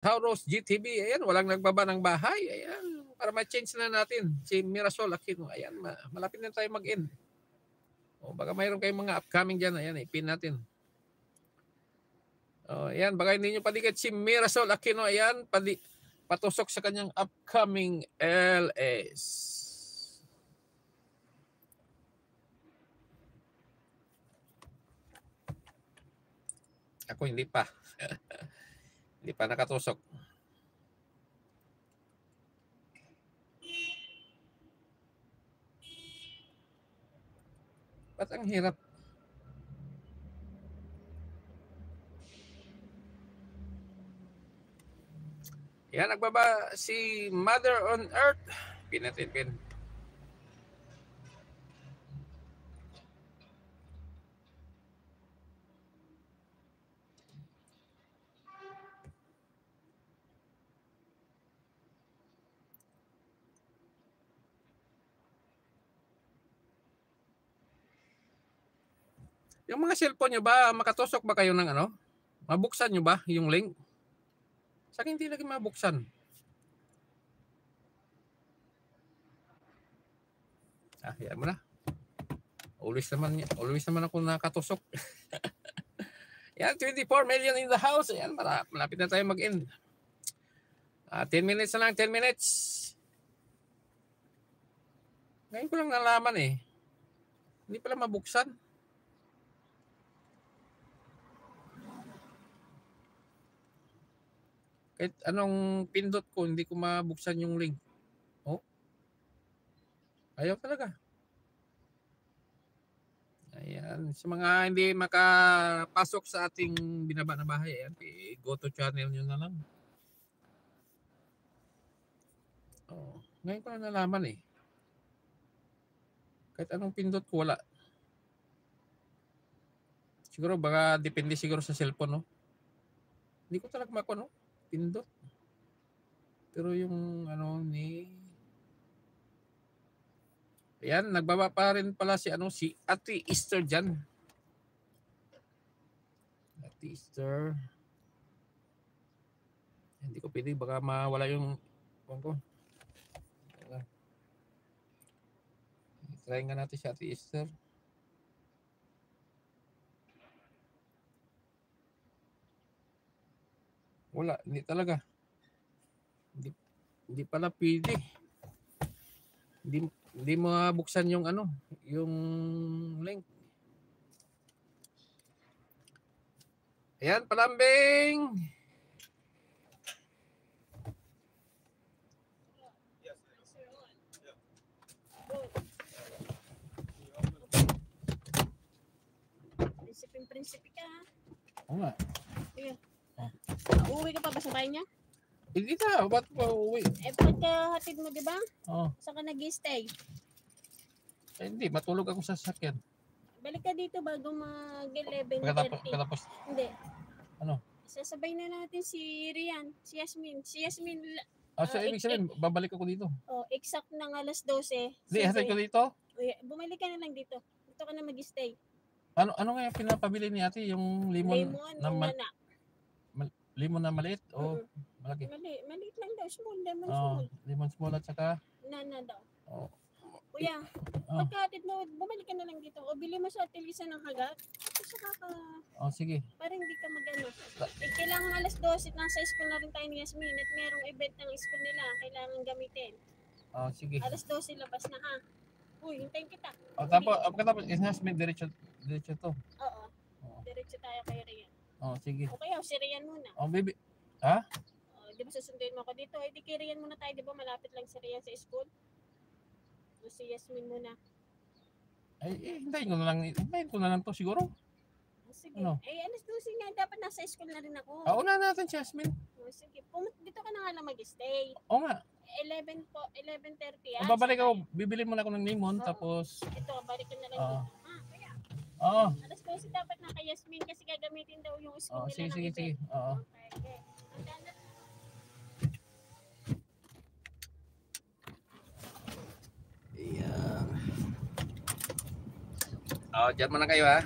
Taurus GTV, ayan, walang nagbaba ng bahay. Ayan, para ma-change na natin si Mirasol Aquino. Ayan, malapit na tayo mag-end. O, baka mayroon kayong mga upcoming dyan. Ayan, ipin natin. O, ayan, baka hindi nyo paligid si Mirasol Aquino. Ayan, patusok sa kanyang upcoming LS. Ako hindi pa. Hindi pa nakatusok. Ba't ang hirap? Yan, nagbaba si Mother on Earth. Pin natin, pin. Yung mga cellphone nyo ba, makatusok ba kayo ng ano? Mabuksan nyo ba yung link? Sa akin hindi lagi mabuksan. Yan mo na. Always naman ako nakatusok. Yan, 24 million in the house. Yan, malapit na tayo mag-end. 10 minutes na lang, 10 minutes. Ngayon ko lang nalaman eh. Hindi pala mabuksan. Kahit anong pindot ko, hindi ko mabuksan yung link. Oh. Ayaw talaga. Ayan. Sa mga hindi makapasok sa ating binaba na bahay, ayan, go to channel nyo na lang. Oh. Ngayon ko na nalaman eh. Kahit anong pindot ko, wala. Siguro baka depende siguro sa cellphone, no? Hindi ko talaga no? Pindot. Pero yung ano ni ayan, nagbaba pa rin pala si Ate Easter dyan. Ate Easter. Hindi ko pwede, baka mawala yung ko. Try nga natin si Ate Easter. Wala, hindi talaga. Hindi pala pwede. Hindi mo buksan yung yung link. Ayan, palambing. Prinsipe ka. Oo nga. Sige. Uuwi ka pa ba sa bahay niya? Hindi na, ba't pa uuwi? Pagkahatid mo, di ba? Oo. Saan ka nag-stay? Hindi, matulog ako sa sasakyan. Balik ka dito bago mag-11:30. Pagkatapos. Hindi. Ano? Sasabay na natin si Rian, si Yasmin. Si Yasmin... So ibig sabihin, babalik ako dito? Exact ng alas 12. Hindi, hatid ko dito? Bumalik ka na lang dito. Dito ka na mag-stay. Ano nga yung pinapabili ni ate? Yung limon na limon na maliit o malaki? Maliit lang daw, small, lemon small. Lemon small at saka Nana daw. Kuya, pagkatid mo, bumalik ka na lang dito. O bili mo sa Atilisa ng hagat. Saka ka... sige. Para hindi ka magano. Kailangan alas 12, nasa school na rin tayo ni Yasmin at merong event ng school nila. Kailangan gamitin. Sige. Alas 12, labas na ha. Uy, hintayin kita. Tapos Yasmin, diretso to. Oo. Diretso tayo kay Rian. Sige. Okay, si Rian muna. Baby. Ha? Di ba susunduin mo ako dito? Di kay Rian muna tayo. Di ba malapit lang si Rian sa school? O si Yasmin muna. Hintayin ko na lang to siguro. Sige. Alas 12 nga. Dapat nasa school na rin ako. Una natin si Yasmin. Sige. Dito ka na nga lang mag-stay. Oo nga. 11:30. Babalik ako. Bibili muna ako ng limon. Tapos... Ito, balik ka na lang dito. Kaya. Alas 12 dapat na kay Yasmin kasi gagamitin daw yung school nila. Sige. Okay. Diyan muna kayo ha.